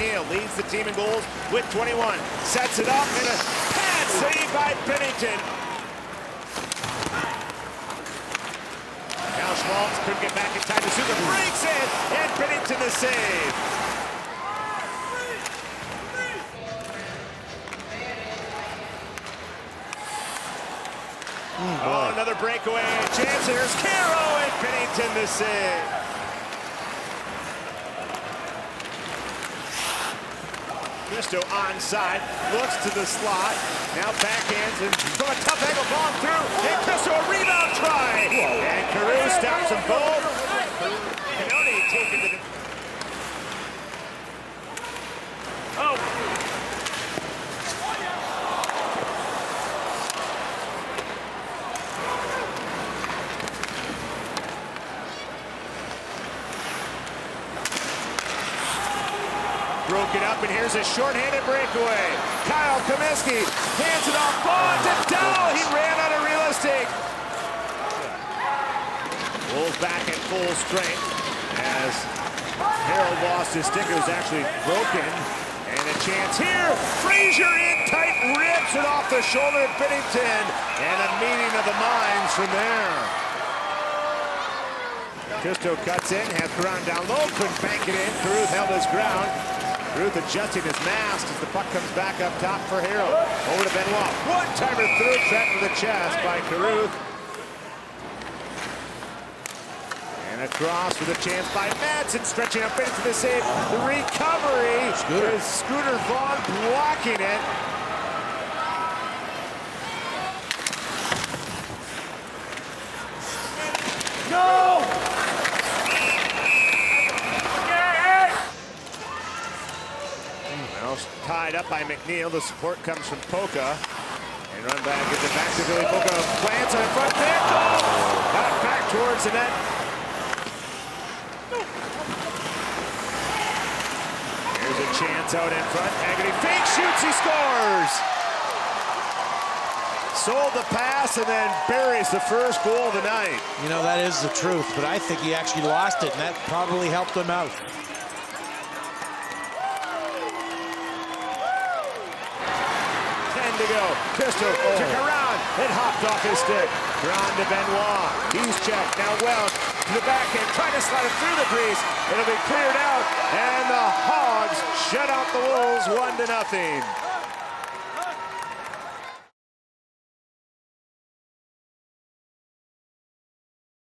McNeil leads the team in goals with 21. Sets it up and a pad save by Pennington. Now Schmaltz couldn't get back in time to shoot. The breaks in and Pennington the save. Oh, another breakaway chance. Here's Caro and Pennington the save. Cristo onside, looks to the slot, now backhands and from a tough angle, ball through, and Cristo a rebound try. And Carew stops them both. Canone taking the... Oh. Broken up, and here's a shorthanded breakaway. Kyle Comiskey hands it off, ball to Dowell. He ran out of real estate. Wolves back at full strength as Harold lost his stick. It was actually broken. And a chance here. Frazier in tight, rips it off the shoulder of Pennington. And a meeting of the minds from there. Cristo cuts in, has Caron down low, couldn't bank it in. Caruth held his ground. Caruth adjusting his mask as the puck comes back up top for Harold. Over to Benoit. One-timer through, trapped to the chest by Caruth. And across with a chance by Madsen, stretching up into the save. The recovery is Scooter Vaughn blocking it. No! Tied up by McNeil. The support comes from Polka. And run back, gets it back to Billy Polka. Plants on in front there. Oh! Not back towards the net. Here's a chance out in front. Agony fake shoots, he scores! Sold the pass and then buries the first goal of the night. You know, that is the truth, but I think he actually lost it, and that probably helped him out. To go. Cristo to Caron. It hopped off his stick. Caron to Benoit. He's checked. Now Welch to the backhand. Trying to slide it through the crease. It'll be cleared out. And the Hogs shut out the Wolves 1-0.